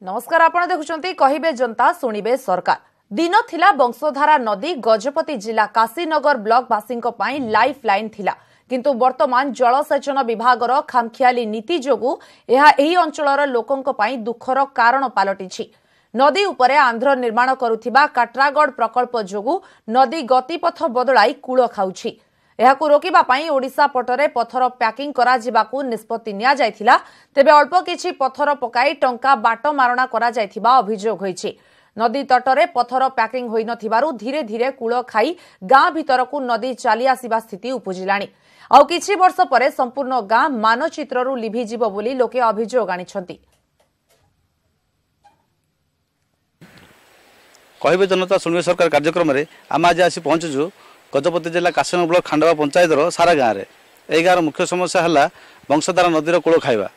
नमस्कार आपण देखुचंती कहिबे जनता सुनिबे सरकार दिन थिला वंशधारा नदी गजपति जिला काशीनगर ब्लॉक वासिंक पई लाइफ लाइन थिला किंतु वर्तमान जलसेचन विभागर खामखियाली नीति जोगु एही अंचलर लोकंक पई दुखर कारण पालटिछि। नदी उपरे आंध्र निर्माण करुथिबा काट्रागड़ प्रकल्प जोगु नदी गतिपथ बदलाई कूल खाउछि। एहाकु रोकिबा पई ओडिशा पटरे पत्थर पैकिंग करा जिबाकु निष्पत्ति निया जायथिला, तेबे अल्प किछि पत्थर पकाई टंका बाट मारणा करा जायथिबा अभियोग होइछि। नदी तटरे पत्थर पैकिंग होई नथिबारु धीरे धीरे कूल खाई गां भितरकु नदी चली आसीबा स्थिति उपजिलाणी। आउ किछि वर्ष परे संपूर्ण गां मानचित्ररु लिभि जिवो बोली लोके अभियोग आनिछंती। कहिबे जनता सुनिबे सरकार कार्यक्रम रे आम आज आसी पहुंचुछु गजपति जिला काशीनगर ब्लॉक खांडवा पंचायत सारा गाँव में। यही गाँव मुख्य समस्या है वंशधारा नदीर कूल खाइबा।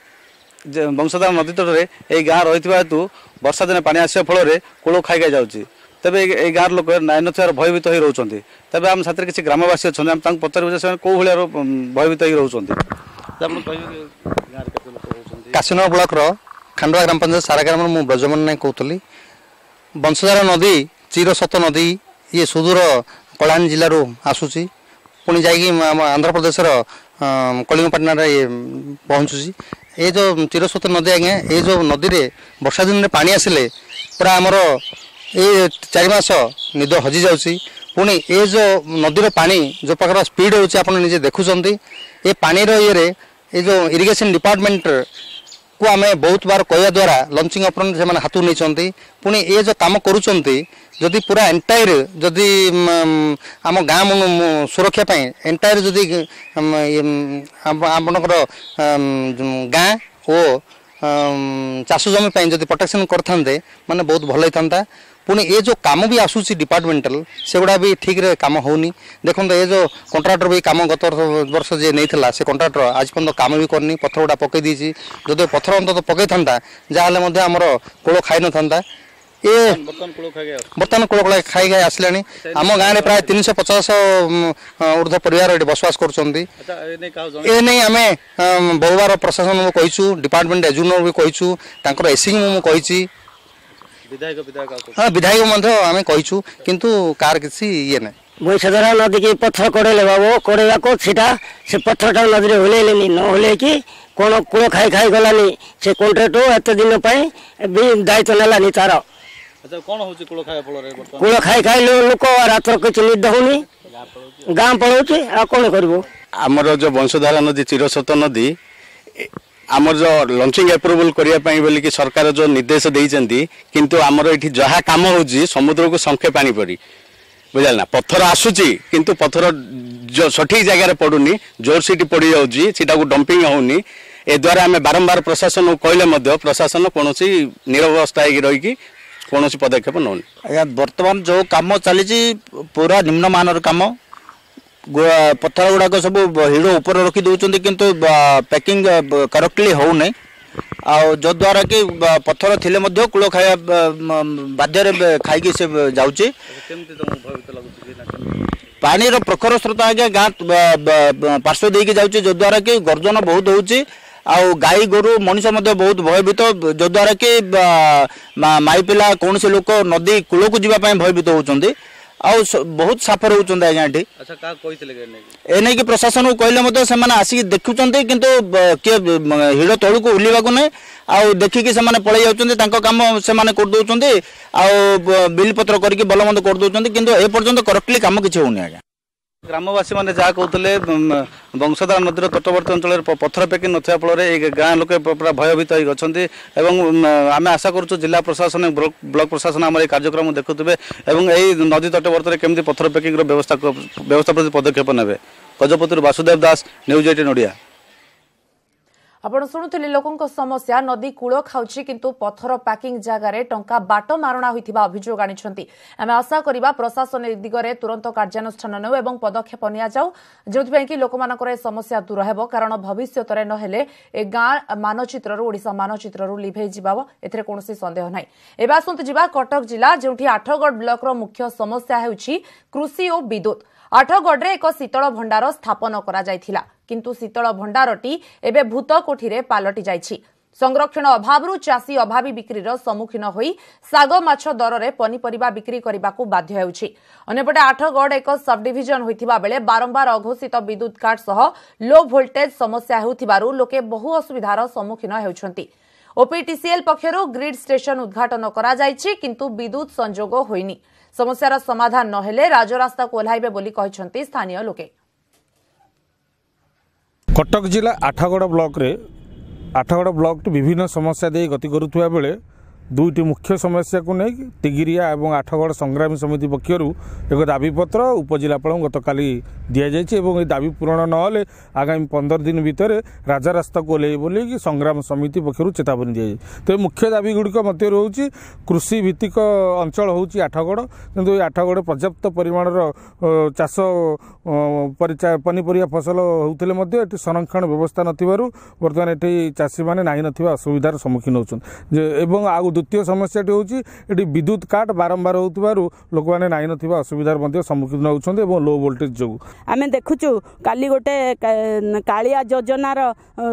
वंशधारा नदी तटरे यही गाँव रही हेतु वर्षा दिन पानी आसा फल कूल खाई जाऊँगी। तेज ये गाँव लोक नाई नथार भयभीत हो रोचे। तेज आम साथ किसी ग्रामवासी अच्छा आम पचारू से कौ भाया भयभीत हो रोचे। काशीनगर ब्लॉक खांडवा ग्राम पंचायत सारा ग्राम मु ब्रजमन नायक कहूली। वंशधारा नदी चिरसत नदी ये सुदूर कलाहांडी जिलूर आसूसी पुणी जाकि आंध्र प्रदेश कलिंगपाटना पहुँचुची। ये जो चिरस्वत नदी आज्ञा ये जो नदी रे वर्षा दिन में पानी आसिले पूरा आमर ये 4 मास निद हजि जाऊँगी। पुणी ये जो नदीर पानी जो प्रकार स्पीड होची आपन निजे देखुचंती। ये पानी रो ये जो इरिगेशन डिपार्टमेंट को आम बहुत बार कहवा द्वारा लंचिंग अपन से हाथ नहीं। पुणी ये जो कम करुँच जदि पूरा एंटायर जदि आम गाँव सुरक्षा एंटायर जदि आपणकर गाँ और चाष जमी जदि प्रोटेक्शन करते माने बहुत भल होता। पुणी ये जो काम भी आसूसी डिपार्टमेंटल से गुड़ा भी ठीक रे काम होनी। देखो ये जो कंट्राक्टर भी काम गत वर्ष जे नहीं से कंट्राक्टर आज पर्यटन काम भी करनी पत्थर गुड़ा पकई दी। जो पत्थर अंत पकई था जहाँ आमर कूल खाई न था। ये बर्तमान कूल खाई खाई आसला आम गाँव में प्राय 350 ऊर्ध्व परिवार बसवास कर। आम बहु बार प्रशासन को कहीचु डिपार्टमेंट एजुनर भी कहीचु एसी कही विधायक आम कहीचु किंतु कार किसी ये ना वंशधारा नदी की पत्थर कड़े बाबू कड़ेगा को से पत्थर नदी में होलेनी न होले कि कौन कूल खाई खाई गलानी से कॉन्ट्रैक्ट एत दिन भी दायित्व नेलानी तार। कूल खाई खाई लोक रात किसी निद होनी गाँ पलाऊे आ कौन कर। आमर जो वंशधारा नदी चिरसत नदी आमर जो लंचिंग अप्रूवल करने बोली कि सरकार जो निर्देश देती किंतु आमर ये जहाँ कम हो समुद्र को संखे पानी पड़ी बुझा ना पत्थर आसूची किंतु पत्थर जो सठिक जगह पड़ूनी जोर सीटी पड़ जाऊँगा डंपिंग होनी। ए द्वारा आम बारंबार प्रशासन को कहले प्रशासन कौन निरवस्था रही कौन पदक्षेप नौनी। आज्ञा बर्तमान जो कम चली पूरा निम्नमान कम पत्थर गुड़ाक सब हिड़ ऊपर रखी दौरान किंतु पैकिंग करेक्टली होना जो द्वारा कि पत्थर थिले मध्य कूल खाया बाध्य खाई से जाऊँगी। पानी प्रखर स्रोत आज्ञा गाँ पार्श्व देकी जाऊँगी जो द्वारा कि गर्जन बहुत होची आउ गाई गोरु मनीष बहुत भयभीत जो द्वारा कि माई पिला कौन से लोक नदी कूल को जावाई भयभीत होती बहुत साफर होती आज्ञा ए नहीं कि प्रशासन को कहले से आसिक देखुं किंतु किए हिड़ तलू को ओह्लैवा ना आउ देखिकी से पलि जाऊँ कम से करदे बिल पत्र करके भल मंद करदे किंतु ए पर्यंत करेक्टली कम किसी होनी आज्ञा। ग्रामवासी मैंने जहाँ कहते वंशधारा नदीर तटवर्ती अंचल पत्थर पैकिंग ना फल गाँ लोक पूरा भयभीत होती। आम आशा करूँ जिला प्रशासन ब्लॉक प्रशासन आम कार्यक्रम देखुवे यही नदी तटवर्ती केमती पत्थर पैकिंग व्यवस्था प्रति पदक्षेप नेबे। गजपति वासुदेव दास न्यूज 18 ओडिया। आपण शुणुले लोकों समस्या नदी कूल खाऊची किंतु पत्थर पैकिंग जगार टंका बाट मारणा होइथिबा अभियोग आनिछंती। आमे आशा करिबा प्रशासन दिगरे तुरंत कार्यानुष्ठान नेउ एवं पदक्षेप निया जाऊ जोथि कि लोकमानकर ए समस्या दूर हेबो कारण भविष्यतरे नहेले ए गाँ मानचित्ररु ओडिशा मानचित्ररु लिभे जिबाव एथरे कोनोसी संदेह नाही। एबा आसंतु जिबा कटक जिला जेउठी आठगड़ ब्लॉक रो मुख्य समस्या हेउची कृषि और विद्युत। आठगढ़ एक शीतल भंडार स्थापन करा जायथिला किंतु शीतल भंडारटी एबे भूत कोठीरे पालटी जायछि। संरक्षण अभाव चाषी अभावी बिक्रीर सम्मुखीन होई साग माछ दर में पनीपरिबा बिक्री करने को बाध्य होउछि। अन्यपटे आठगढ़ एक सब डिविजन होइथिबा बेले बारंबार अघोषित विद्युत काट सह लो वोल्टेज समस्या हेउथिबारु लोके बहु असुविधार सम्मुखीन हेउछन्ति। ओपीटीसीएल पक्षरु ग्रिड स्टेशन उद्घाटन करा जायछि किंतु विद्युत संजोग होइनी। समस्यार समाधान नहेले राजरास्ता को ओह्लाइबे बोली कहिसन्ति स्थानीय लोके। कटक जिला आठगढ़ ब्लॉक विभिन्न समस्या दे गति करुवा बेले दुईटी मुख्य समस्या को नहीं टिगिरिया और आठगढ़ संग्रामी समिति पक्षर एक दाबीपत्र उपजिलापाल गतकाली दि जाए दाबी पूरण नहेले आगामी 15 दिन भितर राजरास्ता को ओह्लैबे बोली संग्राम समिति पक्षर चेतावनी दी जाए। तो मुख्य दाबी गुड़िक मध्य हूँ कृषि भित्तिक अंचल हूँ आठगढ़ किंतु आठगढ़ पर्याप्त परिमाण चाष पनीपरिया फसल होते संरक्षण व्यवस्था नथिबारु बर्तमान ये चाषी मैंने नाई नथिबा असुविधार सम्मुखीन होउछन। द्वितीय समस्या हूँ विद्युत काट बारंबार होतिबारु लोक मैंने नाई नथिबा असुविधार सम्मुखीन होउछन लो वोल्टेज जो आमे देखुचु काली गोटे कालिया योजनार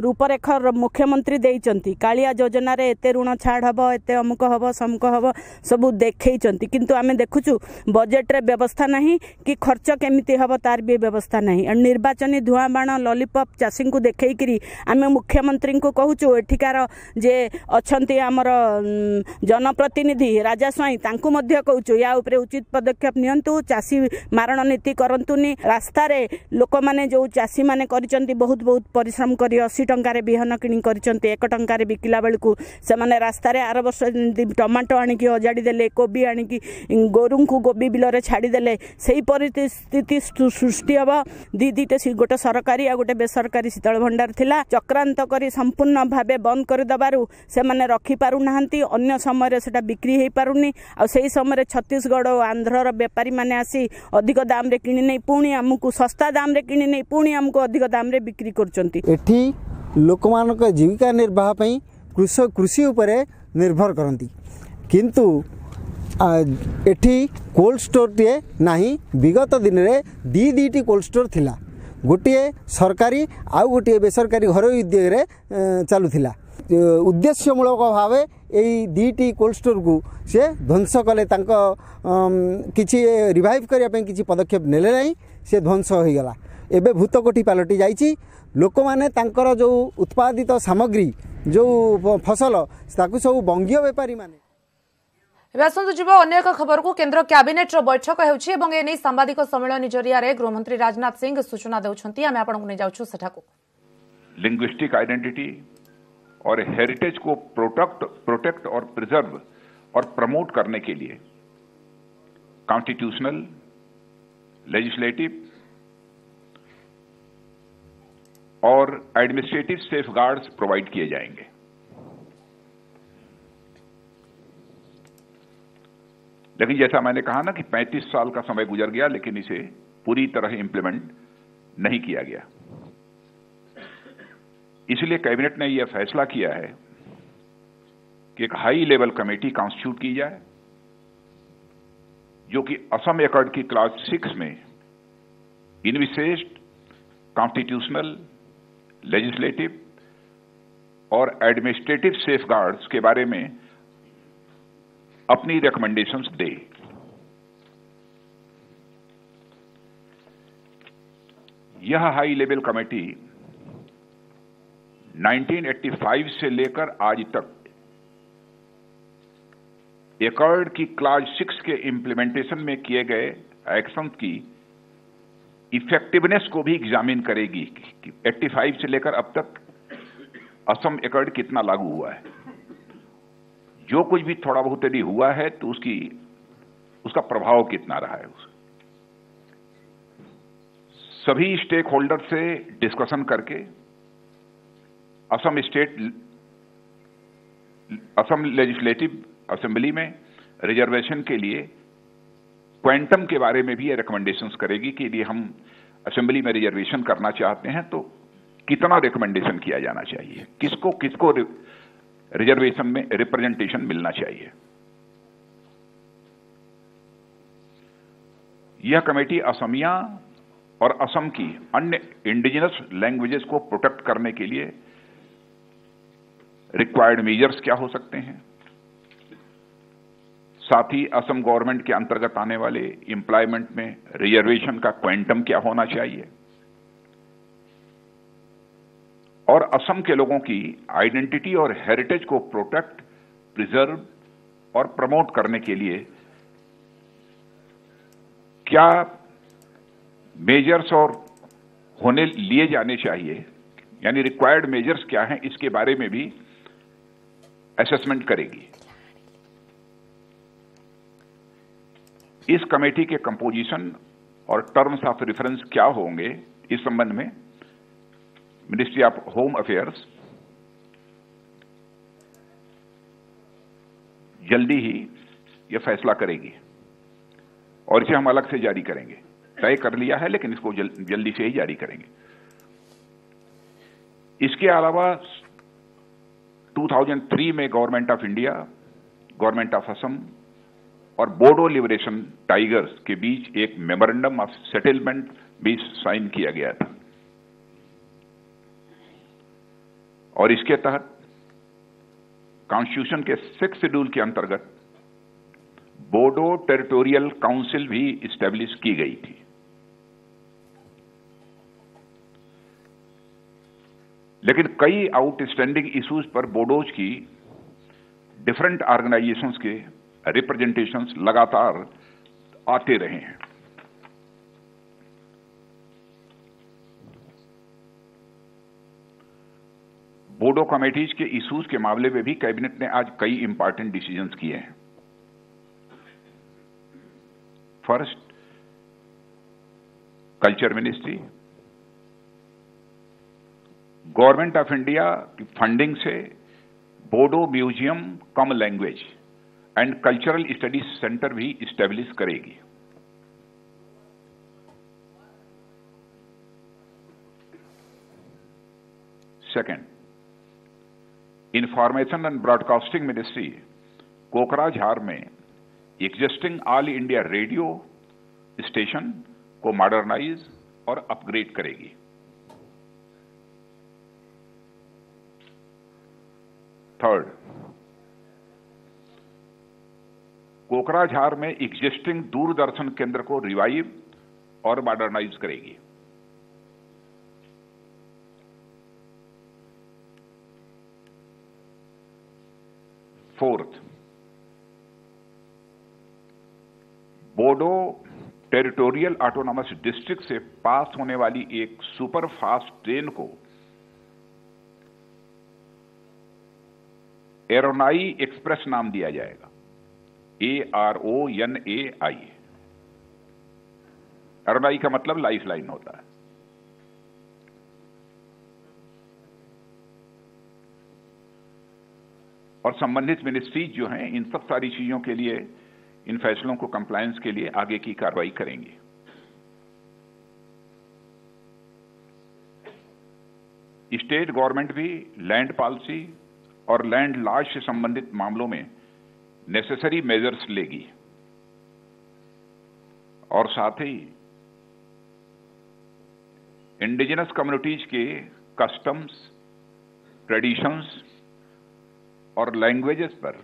रूपरेख मुख्यमंत्री देइचंती। कालिया योजना रे एते ऋण छाड़ हबो एते अमुक हबो समक हबो सब देखैचंती किंतु आमे देखुचु बजेट रे व्यवस्था नहीं कि खर्च केमिति हबो तार भी व्यवस्था नहीं। निर्वाचनी धुआं बाण लॉलीपॉप चाषी को देखैकरी आमे मुख्यमंत्री को कहूचु एठिकार जे अछंती हमर जनप्रतिनिधि राजा स्वाई तांकु मध्य कहूचु या उपरे उचित पदक्षेप नियंतु चाषी मारण नीति करंतुनी। रास्ता रे लोक माने जो चाषी माने करिसंती बहुत बहुत परिश्रम करी 80 टंका रे बिहन किनी करिसंती 1 टंका रे बिकिला बेलकु से माने रास्ता रे आर वर्ष टमाटो आनी की अजाडी देले कोबी आनी की गोरु को गोबी बिल रे छाड़ी देले सेही परिस्थिति सृष्टि हबो। दीटे गोटे सरकारी आ गोटे बेसरकारी शीतल भंडार थिला चक्रांत करी संपूर्ण भाबे बंद कर दबारु से माने रखी पारु नाहंती अन्य समय सेटा बिक्री हो पारुनी आ सेही समय छत्तीसगढ़ और आंध्रर व्यापारी माने आसी अधिक दाम रे किनी नै पुणी हमकु सस्ता दाम रे किनी नै पुणी हमकु अधिक दाम रे बिक्री करचंती। एठी लोकमानक जीविका निर्वाह पई कृषि उपरे निर्भर करंती किंतु एठी कोल्ड स्टोर टे नाही। विगत दिन रे दीटी कोल्ड स्टोर थिला गोटे सरकारी आउ गोटे बेसरकारी घरोई उद्योग रे चालुथिला। उद्देश्यमूलक भाव यही दीटी कोल्ड स्टोर को से ध्वंस कले किसी रिवाइव करने किसी पदक्षेप नेले नहीं से ध्वंस हो गला। एबे भूतकोठी पलटि जाइछि। लोक माने तांकर जो उत्पादित सामग्री जो फसल ताकू सब बंगीय व्यापारी माने। आसतु जीव अन्य एक खबर को केंद्र कैबिनेट बैठक होउछि एवं एने सांबादिक सम्मेलन जरिया गृहमंत्री राजनाथ सिंह सूचना देउछंती। आमे आपन को नै जाउछु सेठाको। लिंग्विस्टिक आइडेंटिटी और हेरिटेज को प्रोटेक्ट और प्रिजर्व और प्रमोट करने के लिए कॉन्स्टिट्यूशनल, लेजिस्लेटिव और एडमिनिस्ट्रेटिव सेफगार्ड्स प्रोवाइड किए जाएंगे। लेकिन जैसा मैंने कहा ना कि 35 साल का समय गुजर गया लेकिन इसे पूरी तरह इंप्लीमेंट नहीं किया गया। इसलिए कैबिनेट ने यह फैसला किया है कि एक हाई लेवल कमेटी कॉन्स्टिट्यूट की जाए जो कि असम एकॉर्ड की क्लास 6 में इन विशेष कॉन्स्टिट्यूशनल, लेजिस्लेटिव और एडमिनिस्ट्रेटिव सेफगार्ड्स के बारे में अपनी रिकमेंडेशंस दे। यह हाई लेवल कमेटी 1985 से लेकर आज तक एकॉर्ड की क्लास 6 के इंप्लीमेंटेशन में किए गए एक्शन की इफेक्टिवनेस को भी एग्जामिन करेगी कि 85 से लेकर अब तक असम एकॉर्ड कितना लागू हुआ है। जो कुछ भी थोड़ा बहुत यदि हुआ है तो उसका प्रभाव कितना रहा है। सभी स्टेक होल्डर से डिस्कशन करके असम लेजिस्लेटिव असेंबली में रिजर्वेशन के लिए क्वांटम के बारे में भी ये रिकमेंडेशंस करेगी कि यदि हम असेंबली में रिजर्वेशन करना चाहते हैं तो कितना रिकमेंडेशन किया जाना चाहिए, किसको रिजर्वेशन में रिप्रेजेंटेशन मिलना चाहिए। यह कमेटी असमिया और असम की अन्य इंडिजिनस लैंग्वेजेस को प्रोटेक्ट करने के लिए रिक्वायर्ड मेजर्स क्या हो सकते हैं, साथ ही असम गवर्नमेंट के अंतर्गत आने वाले एम्प्लॉयमेंट में रिजर्वेशन का क्वांटम क्या होना चाहिए, और असम के लोगों की आइडेंटिटी और हेरिटेज को प्रोटेक्ट, प्रिजर्व और प्रमोट करने के लिए क्या मेजर्स और होने लिए जाने चाहिए, यानी रिक्वायर्ड मेजर्स क्या हैं, इसके बारे में भी असेसमेंट करेगी। इस कमेटी के कंपोजिशन और टर्म्स ऑफ रेफरेंस क्या होंगे, इस संबंध में मिनिस्ट्री ऑफ होम अफेयर्स जल्दी ही यह फैसला करेगी और इसे हम अलग से जारी करेंगे। तय कर लिया है लेकिन इसको जल्दी से ही जारी करेंगे। इसके अलावा 2003 में government of India, government of Assam और बोडो लिबरेशन टाइगर्स के बीच एक मेमोरेंडम ऑफ सेटलमेंट भी साइन किया गया था और इसके तहत कॉन्स्टिट्यूशन के 6 शेड्यूल के अंतर्गत बोडो टेरिटोरियल काउंसिल भी इस्टेब्लिश की गई थी। लेकिन कई आउटस्टैंडिंग इश्यूज पर बोडोज की डिफरेंट ऑर्गेनाइजेशंस के रिप्रेजेंटेशंस लगातार आते रहे हैं। बोडो कमेटीज के इश्यूज के मामले में भी कैबिनेट ने आज कई इंपॉर्टेंट डिसीजंस किए हैं। First, culture ministry government of India की फंडिंग से Bodo museum cum language and cultural studies centre भी इस्टेब्लिश करेगी। Second, information and broadcasting ministry Kokrajhar में existing all India radio station को मॉडर्नाइज और अपग्रेड करेगी। थर्ड, कोकराझार में एग्जिस्टिंग दूरदर्शन केंद्र को रिवाइव और मॉडर्नाइज करेगी। Fourth, Bodo territorial autonomous district से पास होने वाली एक सुपर फास्ट ट्रेन को एरोनाई एक्सप्रेस नाम दिया जाएगा, ARONAI। एरोनाई का मतलब लाइफ लाइन होता है। और संबंधित मिनिस्ट्रीज जो हैं इन सब सारी चीजों के लिए, इन फैसलों को कंप्लायंस के लिए आगे की कार्रवाई करेंगी। स्टेट गवर्नमेंट भी लैंड पॉलिसी और लैंड लॉज से संबंधित मामलों में नेसेसरी मेजर्स लेगी और साथ ही इंडिजिनस कम्युनिटीज के कस्टम्स, ट्रेडिशंस और लैंग्वेजेस पर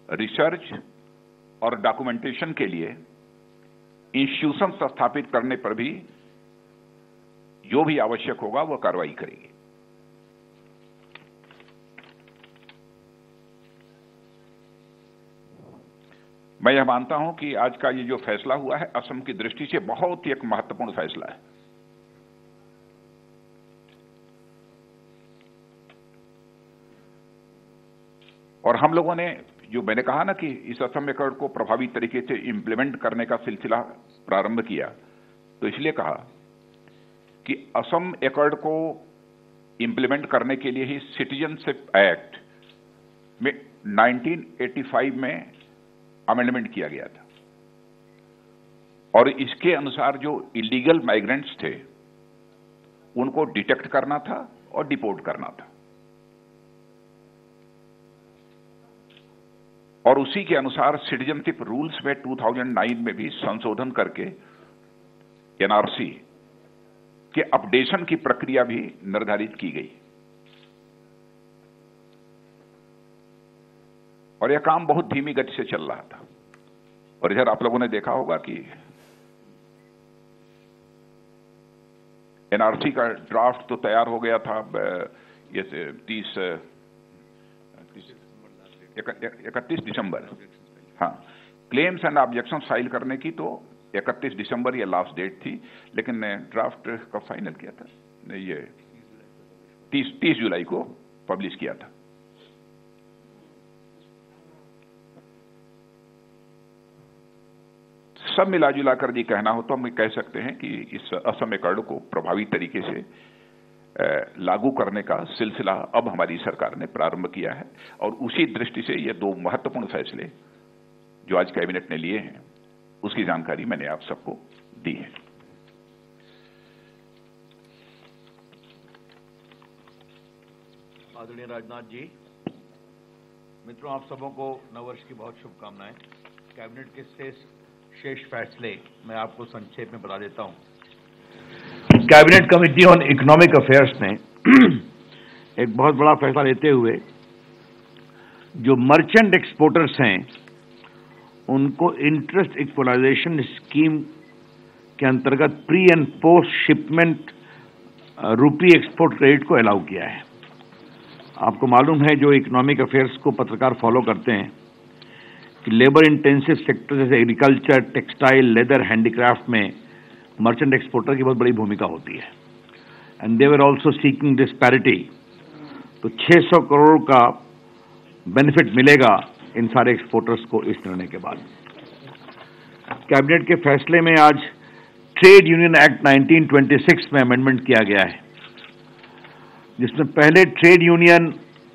रिसर्च और डॉक्यूमेंटेशन के लिए इंस्टीट्यूशन स्थापित करने पर भी जो भी आवश्यक होगा वह कार्रवाई करेगी। मैं यह मानता हूं कि आज का ये जो फैसला हुआ है असम की दृष्टि से बहुत ही एक महत्वपूर्ण फैसला है। और हम लोगों ने, जो मैंने कहा ना कि इस असम एकॉर्ड को प्रभावी तरीके से इंप्लीमेंट करने का सिलसिला प्रारंभ किया, तो इसलिए कहा कि असम एकॉर्ड को इंप्लीमेंट करने के लिए ही सिटीजनशिप एक्ट में 1985 में अमेंडमेंट किया गया था और इसके अनुसार जो इलीगल माइग्रेंट्स थे उनको डिटेक्ट करना था और डिपोर्ट करना था। और उसी के अनुसार सिटीजनशिप रूल्स में 2009 में भी संशोधन करके एनआरसी के अपडेशन की प्रक्रिया भी निर्धारित की गई। और यह काम बहुत धीमी गति से चल रहा था। और इधर आप लोगों ने देखा होगा कि एनआरसी का ड्राफ्ट तो तैयार हो गया था, ये 31 दिसंबर। हाँ, क्लेम्स एंड ऑब्जेक्शन फाइल करने की तो 31 दिसंबर ये लास्ट डेट थी, लेकिन ड्राफ्ट का फाइनल किया था ये 30 जुलाई को पब्लिश किया था। सब मिलाजुला कर जी कहना हो तो हम कह सकते हैं कि इस असमीकरण को प्रभावी तरीके से लागू करने का सिलसिला अब हमारी सरकार ने प्रारंभ किया है। और उसी दृष्टि से ये 2 महत्वपूर्ण फैसले जो आज कैबिनेट ने लिए हैं उसकी जानकारी मैंने आप सबको दी है। आदरणीय राजनाथ जी, मित्रों, आप सबों को नववर्ष की बहुत शुभकामनाएं। कैबिनेट के शेष फैसले मैं आपको संक्षेप में बता देता हूं। Cabinet committee on economic affairs ने एक बहुत बड़ा फैसला लेते हुए जो मर्चेंट एक्सपोर्टर्स हैं उनको इंटरेस्ट इक्वलाइजेशन स्कीम के अंतर्गत pre and post shipment rupee export credit को अलाउ किया है। आपको मालूम है, जो इकोनॉमिक अफेयर्स को पत्रकार फॉलो करते हैं, कि लेबर इंटेंसिव सेक्टर जैसे एग्रीकल्चर, टेक्सटाइल, लेदर, हैंडीक्राफ्ट में मर्चेंट एक्सपोर्टर की बहुत बड़ी भूमिका होती है। And they were also seeking this parity. तो 600 करोड़ का बेनिफिट मिलेगा इन सारे एक्सपोर्टर्स को इस निर्णय के बाद। कैबिनेट के फैसले में आज ट्रेड यूनियन एक्ट 1926 में अमेंडमेंट किया गया है, जिसमें पहले ट्रेड यूनियन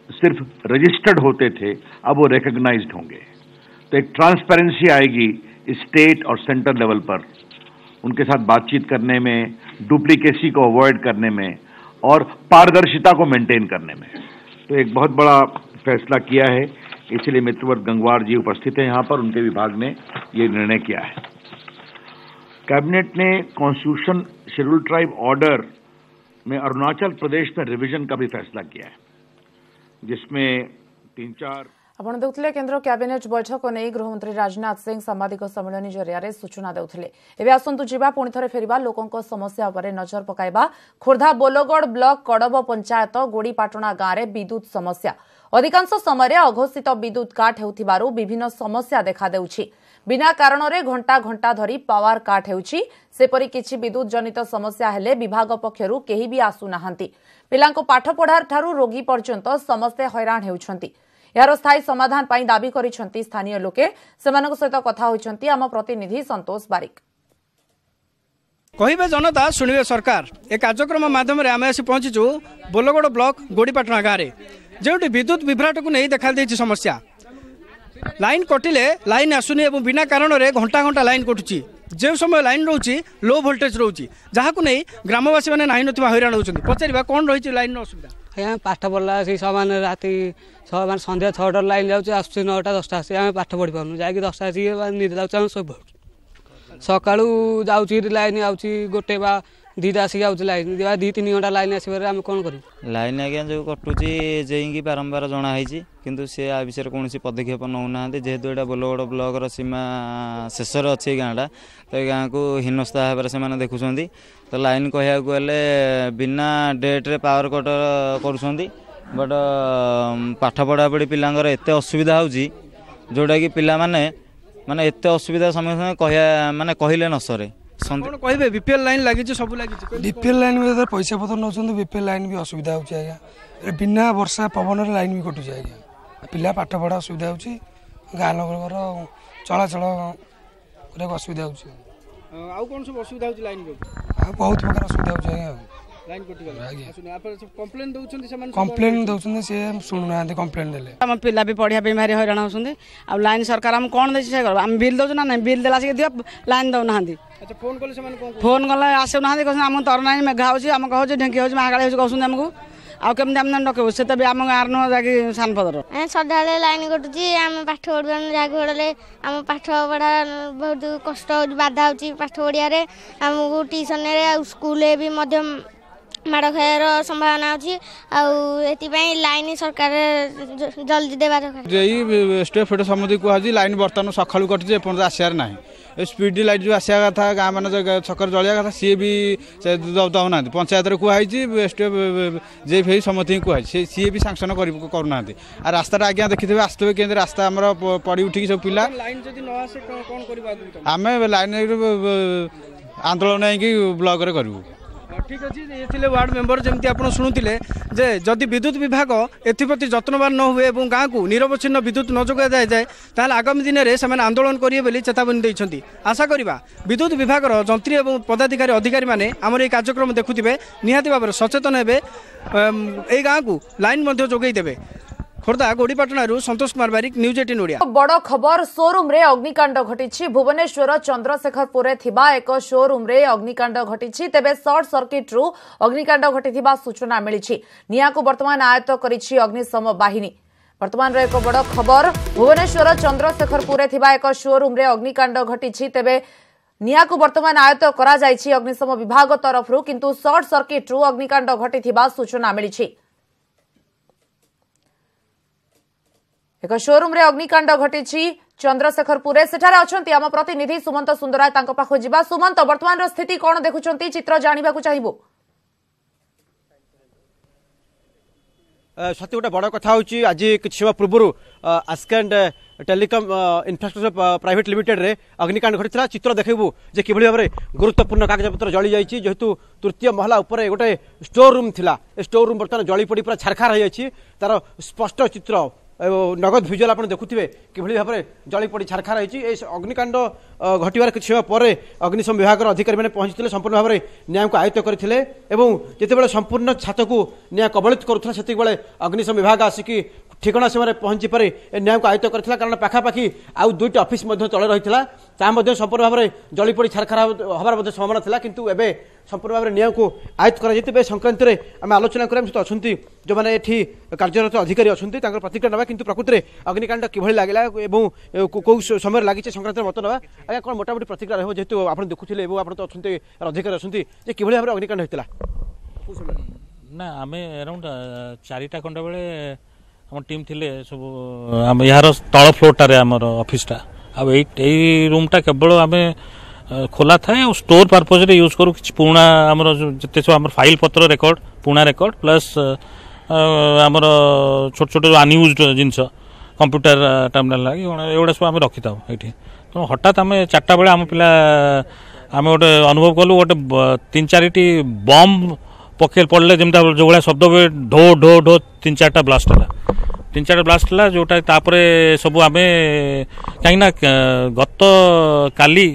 सिर्फ रजिस्टर्ड होते थे, अब वो रिकॉग्नाइज्ड होंगे। तो एक ट्रांसपेरेंसी आएगी स्टेट और सेंटर लेवल पर, उनके साथ बातचीत करने में, डुप्लीकेसी को अवॉइड करने में और पारदर्शिता को मेंटेन करने में। तो एक बहुत बड़ा फैसला किया है, इसलिए मित्रवर्ग गंगवार जी उपस्थित हैं यहाँ पर, उनके विभाग ने ये निर्णय किया है। कैबिनेट ने कॉन्स्टिट्यूशन शेड्यूल ट्राइब ऑर्डर में अरुणाचल प्रदेश में रिवीजन का भी फैसला किया है, जिसमें 3-4 आपण देखुले केंद्र कैबिनेट बैठक नहीं गृहमंत्री राजनाथ सिंह सांबादिक सम्मेलन जरिया सूचना देउथिले। एबे आसंतु जीवा पुणी थरे फेरिबा लोकंको समस्या उपरे नजर पकाइबा। खोर्धा बोलगड़ ब्लॉक कड़ब पंचायत गोड़ीपाटणा गाँव में विद्युत समस्या। अधिकांश समय अघोषित विद्युत काट हेउथिबारु विभिन्न समस्या देखा देउछि। बिना कारण रे घंटा घंटा धरी पावर काट हेउछि। सेपरि किछि विद्युत जनित समस्या हेले विभाग पक्षरु केही भी आसु नाहंती। पिलांको पाठ पढ़ार ठारू रोगी पर्यंत समस्ते हैरान हेउछंती। यार स्थायी समाधान पाई दाबी करिसेंती स्थानीय लोके। सेमानक सहित कथा होइछंती आम प्रतिनिधि संतोष बारिक। कहिबे जनता सुनिबे सरकार। एक कार्यक्रम माध्यम आम आसी पहुंचीचु बोलगड़ ब्लॉक गोड़ीपाटणा गाँव में, जो विद्युत विभ्राट को नहीं देखा देछि समस्या। लाइन कटिले लाइन आसुनी और बिना कारण रे घंटा घंटा लाइन कटुची। जो समय लाइन रोची लो वोल्टेज रोची, जहाँ को नहीं ग्रामवासी मैंने नाई नथिबा हैरान होउछंती। पचारिबा कोन रहिछि लाइन असुविधा? आम पाठ पढ़ला से सामान राति संध्या 6टा लाइन जाऊँच आस 9टा 10टा आस आम पाठ पढ़ी पार्नु जाकि 10टा आसिक निद जाऊँ सब सकाळू जाऊँच लाइन आउची गोटे बा 2टा आसिक आउची लाइन 2-3 घंटा लाइन आसबार आम कौन कर लाइन आज्ञा जो कटुची जे बारंबार जनाई किंतु से आ विषय कौन पदक्षेप नौना जेहेतु यहाँ बोलगड़ ब्लॉक सीमा शेष अच्छे गाँटा तो ये गाँव को हीनस्था भाव से देखुं। तो लाइन कहया गले बिना डेट्रे पावर कट कर बट पाठ पढ़ापढ़ी पिलांगर एते असुविधा होउची जोटा कि पिला माने एते असुविधा समय कहया माने कहले न सरे। कहबे बीपीएल लाइन लगी सब लगी बीपीएल लाइन में पैसा पतर नौ बीपीएल लाइन भी असुविधा होची आज्ञा। बिना वर्षा पवन लाइन भी कटुची आज्ञा। पिला पाठ पढ़ा असुविधा होची, गाँ लोकर चलाचल असुविधा होची। आउ कौन सब असुविधा होची लाइन को? बहुत प्रकार असुविधा होची आज्ञा। लाइन कटि गला आज्ञा आप कंप्लेन दउछन से मन कंप्लेन दउछन से सुनु ना कंप्लेन देले हम पिला भी पढ़िया पे मारी हैरान होसुंदी। आ लाइन सरकार हम कोन दे से हम बिल दउछ ना नहीं बिल देला से दियो लाइन दउ नाहंदी। अच्छा फोन कले से मन कोन फोन कले आसे नाहंदी कहन हम तर नाही मेघा होची हम कहू ढेंकी होची महागाळे होची कहउछन हमकु आ केम हम डके से तबे हम गार न जाकी सानपदर ए सदाले लाइन कटुची हम पाठ पढ़न जाके होडले हम पाठ पढ़ा बहुत कष्ट बाधा होची पाठ पढ़िया रे हमकु ट्यूशन रे स्कूल रे भी मध्यम माड़ खाइबार संभावना अच्छी आपाई लाइन सरकार जल्दी देवार स्टेट फेट समिति कहुच्छी लाइन बर्तमान सकालू कटुचे एपर्त आसार ना स्पीड लाइट जो आसा कथा गाँ मान छक जलिया कथा सी भी दौना पंचायत कहुई स्टेट जे फे समति कहुई सी भी सांसन करना रास्ता आज्ञा देखिए आसवे के रास्ता आम पड़ी उठिक सब पिला आम लाइन आंदोलन ब्लॉक रे करूँ। ठीक अच्छे ये थे वार्ड मेंबर जमी आप शुणुते जे जदि विद्युत विभाग एप्रति जत्नवान न हुए और गाँव को निरवच्छिन्न विद्युत न जोगाई जाए ताल आगामी दिन में से आंदोलन करेंगे बोली चेतावनी देते। आशा करवा विद्युत विभाग जंत्री और पदाधिकारी अधिकारी मैंने आमर ये कार्यक्रम देखुवे निहाती भाव में सचेतन हे गाँव को लाइन जोगाई देवे। खोर्धा गोड़ीपाटणु संतोष कुमार बारिक न्यूज 18 ओडिया। बड़ खबर शोरूम रे अग्निकांड घटी भुवनेश्वर चंद्रशेखरपुर एक शोरूम रे अग्निकांड घटी तेबे शॉर्ट सर्किट रु अग्निकांड घटी सूचना मिली निया को वर्तमान आयत्त करिछि अग्निशम बाहिनी। वर्तमान एक बड़ खबर भुवनेश्वर चंद्रशेखरपुर एक शोरूम रे अग्निकांड घटी तेबे निया को वर्तमान आयत्त करा जाइछि अग्निशम विभाग तरफरु किंतु शॉर्ट सर्किट रु अग्निकांड घटी सूचना मिली। एक शोरूम रे अग्निकांड घटी चंद्रशेखरपुर सेठारे अछंती आम प्रतिनिधि सुमंत सुंदराय तांको पाखो जिबा। सुमंत वर्तमान स्थिति कोन देखुचंती चित्र जानिबा को चाहिबो। सत्य गोटे बड़ कथा होची आज किछ समय पूर्व आस्कैंड टेलिकम इंफ्रास्ट्रक्चर प्राइवेट लिमिटेड रे अग्निकांड घटी चित्र देखबू जे किभली भाबरे गुरुत्वपूर्ण कागजपत्र जली जाइछि जेहेतु तृतीय महला ऊपर गोटे स्टोर रूम थिला स्टोर रूम बर्तमान जली पड़ी पूरा छारखार हो जाइछि तार स्पष्ट चित्र नगद भिजुआल आप देखुए किभली भाव में जली पड़ी छारखार होती अग्निकांड घटवार किछ समय पर अग्निशम विभाग अधिकारी मैंने पहुंची संपूर्ण भाव में न्याय को आयत्त करते जिते संपूर्ण छात को न्याय कबलित करुला से अग्निशम विभाग आसिकी ठिकाना समय पहुंची पारे न्याय को आयत्त करथिला कारण पाखापाखि आउ दुईट ऑफिस तले रही संपूर्ण भाव में जली पड़ी छारखार हबार संभावना था किंतु एबे संपूर्ण भाव में न्याय को आयत्त कर संक्रांत में आम आलोचना करें अच्छा जो मैंने ये कार्यरत अधिकारी अच्छा प्रतिक्रिया ना किंतु प्रकृति में अग्निकांड किभली लगे कौ समय लगी संक्रांत मत ना आज्ञा कौन मोटामोटी प्रतिक्रिया रही जेहतु आप देखुले आप तो अच्छा अधिकारी अच्छा किभली भाव में अग्निकांड होता ना आम अराउंड 4टा खंडा बेले आम टीम थिले सब आम यार तल फ्लोरटारे आमर ऑफिसटा आ रूमटा केवल आम खोला थाए और स्टोर पर्पज रे यूज करू कि पुराना आमर जिते सब आमर फाइल पत्र रेकर्ड पुराना रेकर्ड प्लस आमर छोट छोट अनयूज जिनस कंप्यूटर टर्मिनाल लगी एगुड़ा सब आम रखी था ये तो हठात आम 4टा बेले आम पिला आम गोटे अनुभव कलु गोटे 3-4टी बम पकेल पड़े जमी जो भाया शब्द हुए ढो ढो ढो 3-4टा ब्लास्ट है 3-4टा ब्लास्ट है जोटा सब आम कहीं गत काली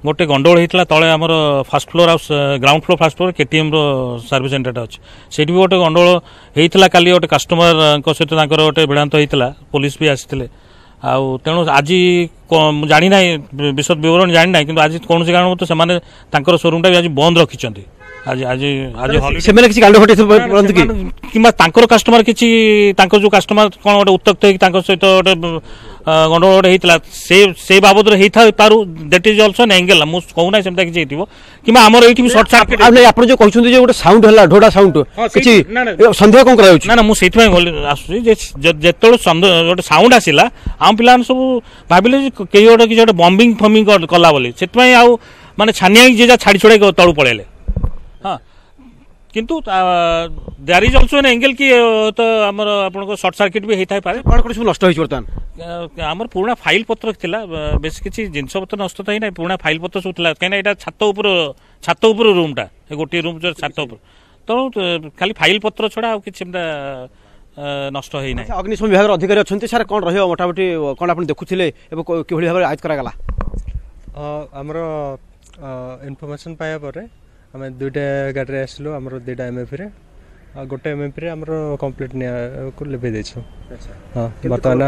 गोटे गंडगोल होता तले आमर fast floor house ground floor fast floor KTM service centre अच्छे से भी गोटे गंडगोल होता काली गोटे कस्टमर सहित गोटे भिड़ांत होता पुलिस भी आसी आउ तेणु आज जानी ना विशद विवरण जानी ना कि आज कौन कारण तो से शोरूम भी आज बंद रखिंट आज आज आज कि कस्टमर किसी जो कस्टमर कौन गोटे उत्तक्त सहित गोटे गंडगोल गोटे होता से बाबद पारू that is also an angle मुझे कहूना सेमता किसी कि आमर ये शॉर्ट सर्किट आप जो कहते गोटे साउंड है ढोड़ा साउंड किसी सन्देह कौन कर ना मुझे जिते गोटे साउंड आसला आम पिला सब भाविले कई गोटे किसी गोटे बम्बिंग फम्बिंग कला बोली से आउ माने छानिया जी छाड़ी छुड़ा तलू पड़े हाँ किंतु there is also an angle कि तो आमर आपन शॉर्ट सर्किट भी होता है कौन कौन सब नष्ट होई बर्तमान आमर पुराना फाइल पत्र थिला बेस किसी जिनस पत्र नष्ट था ही ना पुराना फाइल पत्र सब थिला कहीं एटा छात ऊपर रूमटा गोटे रूम जो छात ऊपर तो खाली फाइल पत्र छड़ा किसी नष्ट होई ना। अग्निशम विभाग अधिकारी अच्छा सर कौन रही मोटामोटी कौन आप देखुले किभली भाव आयत्त करागला आमर इनफॉरमेशन पाया पर आम 2टा गाड़ी आसलु आम 2टा एमएफ रे गोटे एमएफ रे आम कंप्लीट को लेबे देछु। हाँ बर्तमान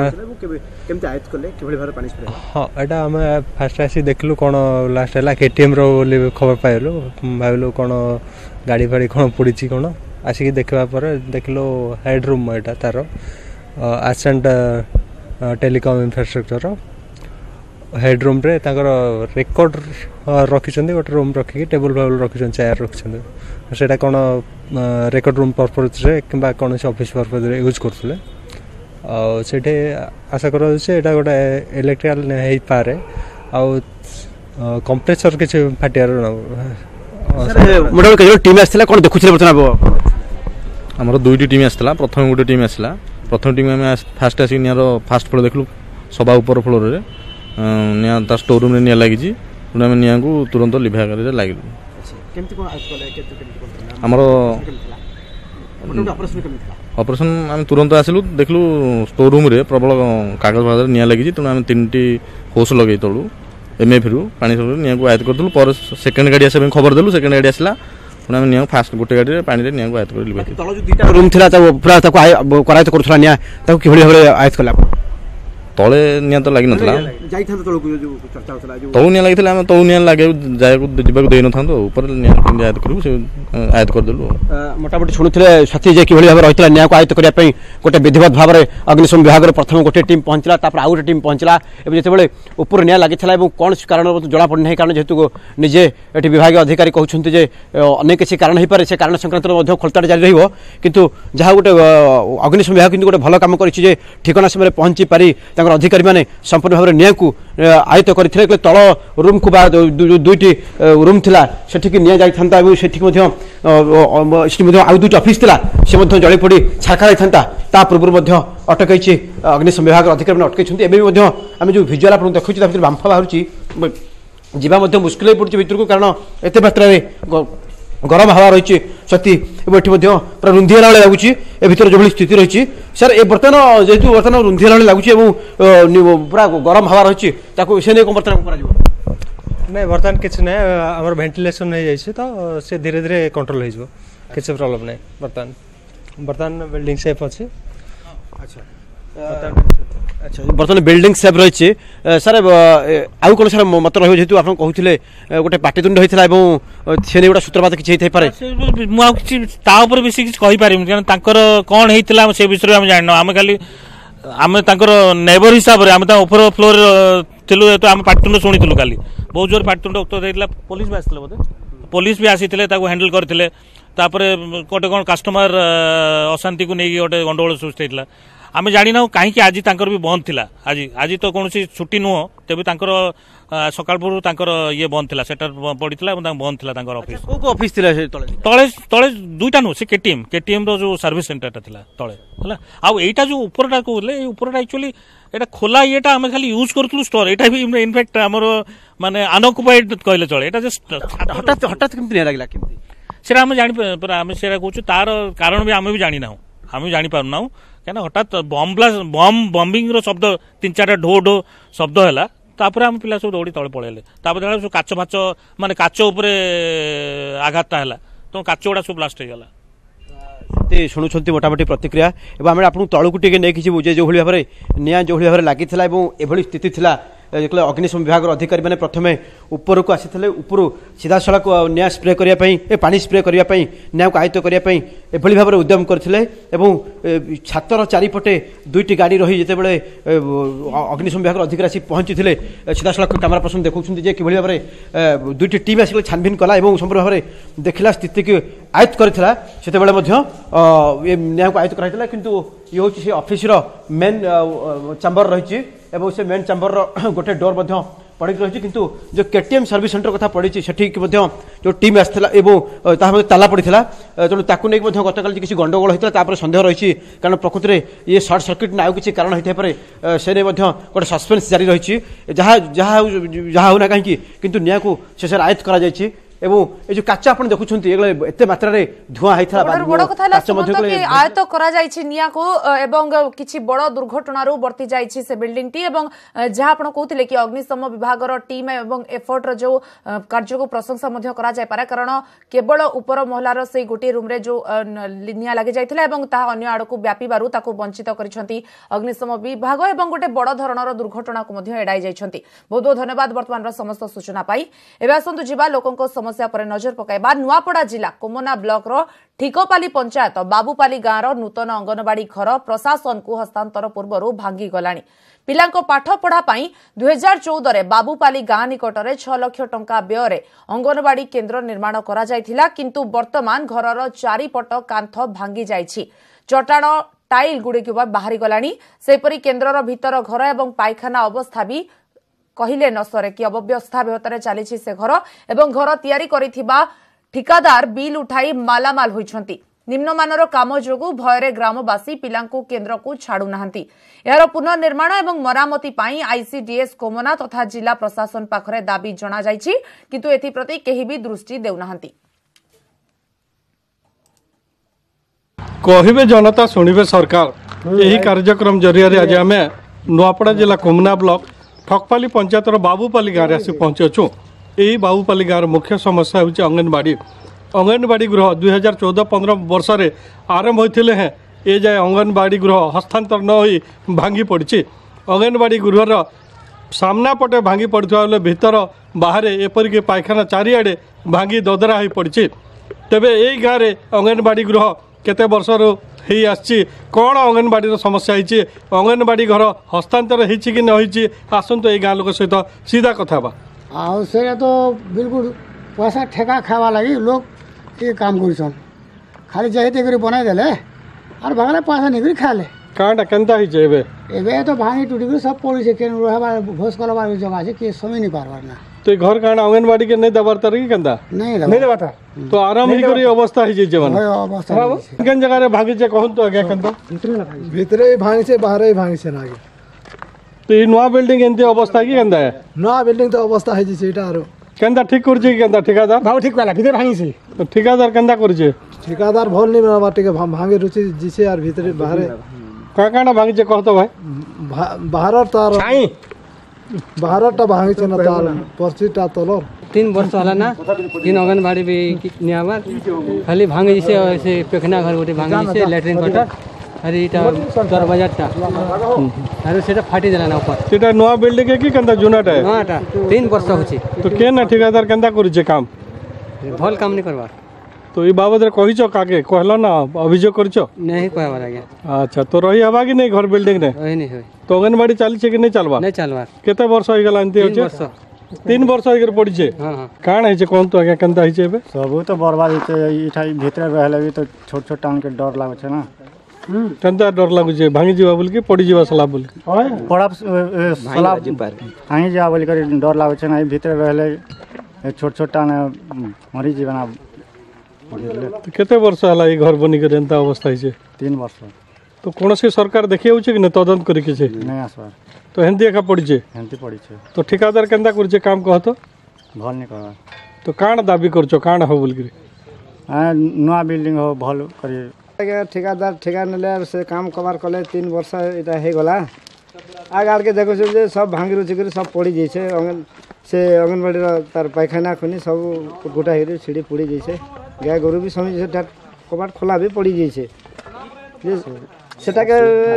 हाँ यहाँ आम फास्ट आसी देखलु कौन लास्ट है केटीएम रो खबर पाइलु भाविलु कौन गाड़ी फाड़ी कौन पड़ी कौन आसिक देखा देखलो हेडरूम यहाँ तार आसेंट टेलिकम इंफ्रास्ट्रक्चर हेड रूम रे ताकर रेकर्ड रखिछन्ते गोटे रूम रखिकी टेबल फाबल रखिछन्ते चेयर रखिछन्ते सेटा कोन रेकर्ड रूम पर्पज रे किबा कोन से ऑफिस पर्पज रे यूज करथले आ सेठे आशा करा छै एटा गोटे इलेक्ट्रिकल हेइ पारे आ कंप्रेसर के फाटियार मोडल के टीम आस्थिला कोन देखुछले बर्तन हमर दुईटी टीम आस्थिला प्रथम गोटे टीम आस्ला प्रथम टीम में फास्ट आसी नियार फास्ट फ्लोर देखलु सभा ऊपर फ्लोर रे निया ता स्टोर रूम रे निया लागि जी पुना में निया को तुरंत लिभा करे लागिलु केमति कोन आज कोले केमति हमर ऑपरेशन आम तुरंत आसिलु देखलु स्टोर रूम रे प्रबल कागज भागर निया लागि जी तुना हम तीनटी होस लगै तळु एमएफ रु पानी सब निया को आयत करदलु पर सेकंड गाड़ी आसे खबर देलु सेकंड गाड़ी आसला पुना हम निया फास्ट गोटे गाड़ी रे पानी रे निया को आयत कर लिबा तळ जो दुईटा रूम थिला ता पूरा ताको करायत करथला निया ताको किभଳି भाबरे आयत कला तले निया तो लागि नथला जाई थांतो तळको जो चर्चा होतला जो तौ निया लागितला हम तौ निया लागे जाय को दिबा को देइ न थांतो ऊपर निया के आयत करू से आयत कर देलु मोटा मोटी सुनुथले साथी जे किभଳି भाबरे रहितला निया को आयत करिया पई गोटे विधिवत भाबरे अग्निशम विभाग रे प्रथम गोटे टीम पहुंचला तापर आउट टीम पहुंचला एबे जेतेबेले ऊपर निया लागितला एवं कोन कारण जळा पड़ नै कारण जेतु निजे एठी विभाग अधिकारी कहउछन्ते जे अनेक किछि कारण हे पारे से कारण संक्रांत मध्ये खोलताड जारी रहिबो किंतु जहा गोटे अग्निशम विभाग किंतु गोटे भलो काम करिछि जे ठिकाना समय पहुंची पारी अधिकारी माने संपूर्ण भाव निया को आयत्त करथिले तल रूम को दुईटी रूम थिला सेठिक निया जाई थांता एवं सेठिक मध्ये सेठी मध्ये आ दुईटी ऑफिस थिला से मध्ये जळी पड़ी छाखा जाई थांता ता पूर्व मध्ये अटकैछि अग्निशम विभाग अधिकारी माने अटकैछन्ति एबे मध्ये आमे जो विजुअल आपन देखुछि ता भीतर बांफा बाहरुछि जीवा मध्ये मुश्किल हे पड़छि भीतर को कारण एते मात्रा रे गरम हवा रही शक्ति एवं पूरा रुंधिला लगुच ए भर जो स्थिति रही सर ए बर्तमान जेहतु बर्तमान रुंधिला लगुच पूरा गरम हवा रही से नहीं बर्तमान नहीं बर्तमान किसी ना आम भेन्टिलेसन हो जाए तो से धीरे धीरे कंट्रोल हो किसी प्रॉब्लम नहीं बर्तमान बिल्डिंग सेफ अच्छे अच्छा बर्तमान बिल्डिंग सेफ रही सर आउ कौन सर मत रही जेहतु आप कहते गोटे पाटितुंड होता है से नहीं गोटे सूत्रपात किसी मुझे बेसी किसी कहीपर कौन होता से विषय में जान आम खाली आम नेबर हिसाब से आम ऊपर फ्लोर थिलु तो आम पाटितुंड शुणी खाली बहुत जोर पाटितुंड उत्तर देता पुलिस भी आसते बोधे पुलिस भी आसी हैंडल करते गोटे कौन कस्टमर अशांति को लेकिन गोटे गंडगोल सृष्टि होता आम जाना कहीं आज भी बंद थिला आज आज तो कौन छुट्टी नुह तेज सकाल पूर्व ये बंद थिला सेटर पड़ता बंद थिला ऑफिस ऑफिस तले तले दुईटा नुह से केटीएम रो जो सर्विस सेंटर थिला तले हला आ एटा जो ऊपरटा कहले ऊपरटा एक्चुअली एटा खोला येटा हम खाली यूज करथलु स्टोर एटा भी इनफैक्ट हमर माने अनऑक्युपाइड कहले चले एटा जस्ट हठात हठात केमति लागला केमति सेरा हम जानि पर हम सेरा कहू तार कारण भी हम भी जानि ना हम जानि पारु ना क्या हठात बम्बिंग शब्द 3-4 ढो ढो शब्द है तापर आम पिला सब दौड़ी तले पलैले सब काच फाच माने काच उपरे आघात है तो काच गुड़ा सब ब्लास्ट होगा शुणुंट मोटामोटी प्रतिक्रिया एवं आम तलू टे नहीं कि बुझे जो भाव में निआ जो भाव में लगी एभली स्थिति थिला अग्निशम विभाग अधिकारी मैंने प्रथम ऊपर को आसी ऊपर सीधा सड़क निआ स्प्रे करने पानी स्प्रे करने निआ को आयत्त करने एभली भाव में उद्यम करते छातर चारिपटे दुईटी गाड़ी रही जिते अग्निशम विभाग अधिकारी आसी पहुंची सीधा सड़क कैमरा पर्सन देखा कि भाव में दुईटी टीम आसिक छानभिन कला संपूर्ण भाव में देखला स्थिति की आयत्त करता से निआ को आयत्त कराइला किंतु ये हूँ से ऑफिस मेन चैम्बर रही से मेन चैम्बर गोटे डोर पड़ रही किंतु जो केटीएम सर्विस सेंटर कथा पड़ी से जो टीम आसाला ताला पड़ा तेणु ताकू नहीं गतकाल किसी गंडगोल होता है सन्देह रही कारण प्रकृति में ये सर्ट सर्किट ना किसी कारण होता है से नहीं गोटे सस्पेन्स जारी रही जहाँ होना कहीं किंतु निया को शेष आयत्त कर एवं ए जो काचा आपण देखुछंती एते मात्रा रे धुआं हैथला बड़ कथा आयत करा जायछि निया को एवं किछि बड़ दुर्घटना रो बर्ती जायछि से बिल्डिंग टी एवं जहा आपण कहथिले कि अग्निशम विभाग रो टीम एवं एफर्ट रो जो कार्य को प्रशंसा मध्य करा जाय पारे कारण केवल ऊपर महला रो से गोटी रूम रे जो निया लागि जायथिला एवं ता अन्य आड़ को व्यापी बारु ताको वंचित करिसंती अग्निशम विभाग एवं गोटे बड़ धरणर दुर्घटना को मध्य एडाई जायछंती बहुत बहुत धन्यवाद वर्तमान रो समस्त सूचना पाई एबे आसंतु जिबा लोकंको समस्या पर नजर पकाइबा नुआपड़ा जिला कोमना ब्लॉक रो ठिकोपाली पंचायत बाबूपाली गाँव नूतन अंगनवाड़ी घर प्रशासन को हस्तांतर पूर्व भांगी गलानी पिलांको पाठ पढ़ा 2014 रे बाबूपाली गाँ निकटरे 6 लाख टंका व्यय अंगनवाड़ी केन्द्र निर्माण करा जायथिला किंतु वर्तमान घरर चारिपट कांथ भांगी जायछि चटाण टाइल गुड़िक बाहरी गलानी सेपरी केन्द्रर भीतर घर एवं पायखाना अवस्था भी कहले न सरे कि अव्यवस्था व्यवहार चली से घर एवं घर तैयारी करिथिबा ठिकादार बिल उठाई मालामाल होइछंती निम्नमानर काम जोगु भयरे ग्रामवासी पिलांको केन्द्र को छाड़ू नाहंती यार पुनर्निर्माण एवं मरामती पाई आईसीडीएस कोमना तथा जिला प्रशासन पाखरे दाबी जणा जायछि किंतु एथिप्रति केही भी दृष्टि देउनाहंती कहिबे जनता सुनिबे सरकार यही कार्यक्रम जरिया आज आम नुआपड़ा जिला कोमना ब्लॉक ठकपाली पंचायत बाबूपाली गाँव आसी पहुंचु यही बाबूपाली गाँव मुख्य समस्या होची अंगनवाड़ी गृह 2014-15 वर्ष में आरंभ होते हैं ये जाए अंगनवाड़ी गृह हस्तांतर न हो भांगी पड़ी अंगनवाड़ी गृहर सामना पटे भांगी पड़ता बेले भीतर बाहर एपरिक पायखाना चारिआडे भांगी ददरा हो पड़ी तेबे यही गाँव में अंगनवाड़ी गृह केते वर्ष ही आसी कौन अंगनवाड़ी समस्या होती अंगनवाड़ी घर हस्तांतर होती कि नहीं आसतु ये गाँव लोक सहित सीधा कथा से तो बिल्कुल पैसा ठेका खावा लगी लोग ये काम कर खाली जाइए बनाई देले और भगले पैसा नहीं खाले कहाँटा केनता एबे तो भांगी टूटी सब पड़ी से भोज कलबार जगह से कि समय नहीं पारबार ना तो घर कहाँ अंगनवाड़ी के नहीं दबार तार कि केनता नहीं दबार तो आराम ही करी अवस्था ही जे माने अवस्था केन जगह रे भांगी जे कहन तो आगे केनता भीतरे भांगी से बाहर ही भांगी से ना तो ये नया बिल्डिंग एंते अवस्था की केनता है नया बिल्डिंग तो अवस्था है जे सेटा आरो केनता ठीक कर जे केनता ठेकेदार भाव ठीक वाला भीतर भांगी से तो ठेकेदार केनता कर जे ठेकेदार भल नहीं बना बाटे के भांगे रुचि जिसे यार भीतर बाहर का भांगी जे कहतो भाई बाहर तार बाहरटा भांगी छन तार पर्चिटा तलो 3 वर्ष होला ना 3 अंगनवाड़ी भी नियामा खाली भांगी से से पेखना घर गोटे भांगी से लैट्रिन कटर अरे इटा दरवाजाटा अरे सेटा फाटी देला ना ऊपर सेटा नया बिल्डिंग है कि कंदा जुनाटा है नयाटा 3 वर्ष होची तो के ना ठेकेदार कंदा करू जे काम भल काम नहीं करबा तो ई बाबत रे कहिचो काके कहलो ना अभियोग करचो नहीं कहबा आज्ञा अच्छा तो रही हवा कि नहीं घर बिल्डिंग ने होई नहीं होई तो अंगनवाड़ी चली छे कि नहीं चलबा नहीं चलबा केते वर्ष होई गेला अंते होचे 3 वर्ष होई पड़ी छे हां काण है छे कोन तो आगे कंदा हिचे बे सब तो बर्बाद होते इठा भीतर रहले भी तो छोट छोट टांग के डर लागो छे ना कंदा डर लागो छे भांगी जीवा बोल के पड़ी जीवा सला बोल के पड़ा सला भांगी जीवा बोल के डर लागो छे ना भीतर रहले छोट छोट टांग मरी जीवना केते वर्ष हला ई घर बनी के एंता अवस्था हिचे 3 वर्ष तो कौन सी सरकार देखिए होचे कि न तदंत करी के छे नहीं आसबार तो हेंती एका पड़ी छे हेंती पड़ी छे तो ठेकेदार केंदा कर छे काम कह तो भल नहीं करबा तो काण दाबी करछो काण हो बोल के नया बिल्डिंग हो भल करी ठेकेदार ठेका नेले से काम कबार कले 3 वर्ष इटा हे गला आग आड़ के देखो जे सब भांगी रुचि कर सब पड़ी जैसे से अंगनवाड़ी तार पायखाना खुनी सब गोटा हेरी सीढ़ी पड़ी जैसे गाय गोरु भी समय जैसे कबाट खोला भी पड़ी जैसे सेटा के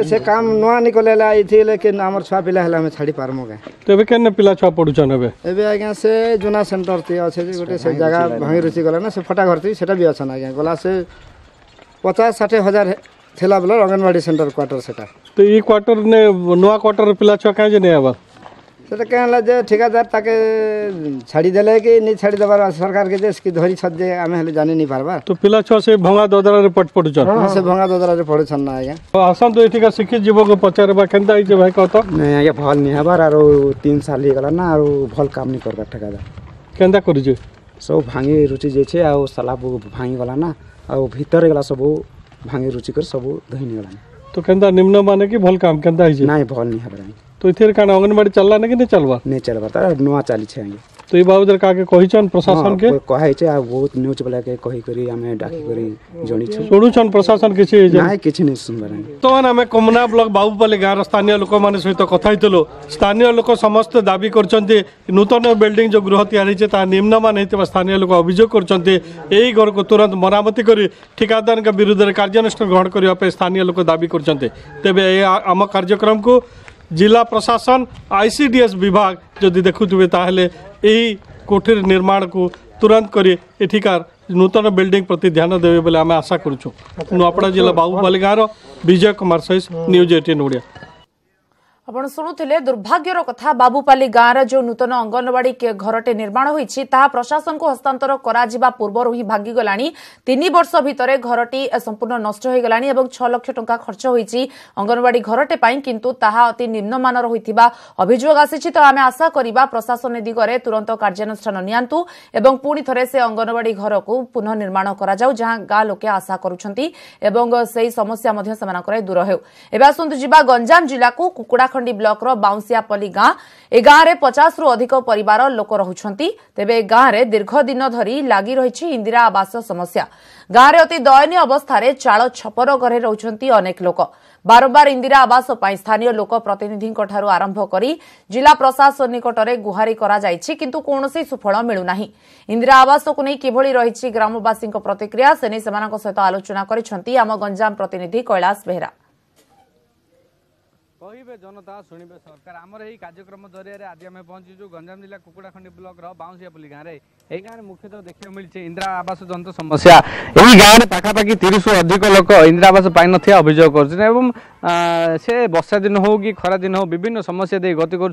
से काम नवा निकलेला इथिले के हमर छुआ पिला हला हम छाड़ी पारमो गे तबे केने पिला छुआ पडुछन एबे एबे आज्ञा से जुना सेंटर ते আছে जे गोटे से जगह भांगी रुचि गला ना से फटा घरती सेटा भी अछन आज्ञा गला से 50-60 हजार थेला बेला अंगनवाड़ी सेंटर क्वार्टर सेटा तो ई क्वार्टर ने नवा क्वार्टर पिला छुआ काहे जे नै आबा सेटा कहला जे ठेकेदार ताके छाड़ी देले कि नहीं छाड़ी देबार सरकार के देश की धरी छद जे आमे हले जाने नहीं पारबा तो पिला छुआ से भंगा ददरा रे पट पडुछन हां से भंगा ददरा रे पडुछन ना आज्ञा तो आसन तो एठिका शिक्षित जीव को पचारबा केनता आई जे भाई कहतो नहीं आज्ञा भल नहीं हबार आरो 3 साल ही गला ना आरो भल काम नहीं करबा ठेकेदार केनता करू जे सब भांगी रुचि जे छे आ साला भांगी गला ना आ भीतर गला सब भांगी रुचि कर सब धइनी गला तो केनता निम्न माने कि भल काम केनता आई जे नहीं भल नहीं हबार तो इथे कान अंगनवाड़ी चलला ना कि नहीं चलबा नहीं चलबा त नवा चाली छे तो ई बाबत का के कहिछन प्रशासन के कहै छे आ बहुत न्यूज वाला के कहि करी हमें डाकी करी जणी छ सुनुछन प्रशासन किछि नाही किछि नहीं सुनबा तो हमें कोमना ब्लॉक बाबूपाली गाँव स्थानीय लोक माने सहित कथा हितलो स्थानीय लोक समस्त दाबी करचंती नूतन बिल्डिंग जो गृह तैयारी छे ता निम्नमान हेतु स्थानीय लोक अभियोग करचंती एही घर को तुरंत मरामती करी ठेकेदार के विरुद्ध कार्यानुष्ठान ग्रहण करिया पे स्थानीय लोक दाबी करचंती तेबे आम कार्यक्रम को जिला प्रशासन आईसीडीएस विभाग जदि देखुवे ताहले यही कोठीर निर्माण को तुरंत करी एठिकार नूतन बिल्डिंग प्रति ध्यान देवे बोले आम आशा करूँ। नुआपड़ा जिला बाबूपाली गाँव विजय कुमार सहित न्यूज 18 ओडिया। आपण शुणुले दुर्भाग्यर कथा बाबूपाली गाँव जो नूतन अंगनवाड़ी घरटे निर्माण होईछि ताहा प्रशासन को हस्तांतर करा पूर्वर ही भांगीगला 3 वर्ष भितर घरटी संपूर्ण नष्ट हो गला और 6 लाख टंका खर्च होईछि अंगनवाड़ी घरटे पाई किंतु ताहा अति निम्नमानर होइथिबा अभियोग आसीछि। तो आमे आशा करिबा प्रशासन दिगरे तुरंत कार्यानुष्ठान नियंतु एवं पुणी थरे से अंगनवाड़ी घर को पुनः निर्माण करा जाउ जहां गाँ लोके आशा करुछंती एवं सेही समस्या मध्ये समानकर दूर हेउ। एबे आसंतु जिबा गंजाम जिला को कुकुड़ा खंडी ब्लॉक रो बाउंसियापल्ली गाँ ए गाँव में 50 रु अधिक परिवार लोक रहुछंती। तेबे गाँव में दीर्घ दिन धरी लागी रही इंदिरा आवास समस्या। गाँव में अति दयनीय अवस्था चाल छपर घरे रहुछंती अनेक लोक। बारंबार इंदिरा आवास स्थानीय लोक प्रतिनिधि आरंभ करी जिला प्रशासन निकटरे गुहारी करा जायछि किंतु कोनोसी सुफल मिलुना। इंदिरा आवास को नहीं किभଳି रही ग्रामवासी प्रतिक्रिया सेने सेमानक सहित आलोचना करिसेंती आम गंजाम प्रतिनिधि कैलाश बेहरा। कहे जनता शुणे सरकार आमर यही कार्यक्रम जरिया आज आम पहुंचु गंजाम जिला कुकुड़ाखंडी ब्लॉक बाउंसियापल्ली गाँव में यही गाँव में मुख्यतः देखा मिली इंदिरा आवास जनित समस्या। यही गाँव में पाखापाखि 30 रु अधिक लोक इंदिरा आवास पाई न अभियोग कर से वर्षा दिन हो कि खरा दिन हो विभिन्न समस्या दे गति कर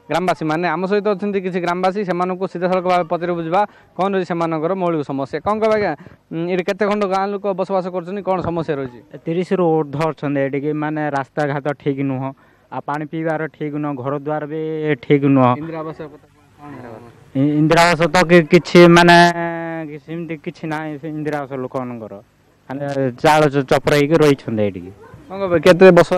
ग्रामवासी मैंने आम सहित अच्छा किसी ग्रामवासी से सीधा सड़क भाव पचर बुझा कौन रही से मौलिक समस्या कौन कह आज्ञा ये केते खंड गाँव लोक बसवास कर कौन समस्या रही 30 रु ऊर्ध्व अच्छा माने रास्ता घाट ठीक नुह आ पानी पीबार ठीक नुह घर द्वार भी ठीक नुह। इंदिरा आवास तो किसी माने किसी ना इंदिरा आवास लोक चाल चपर केते वर्ष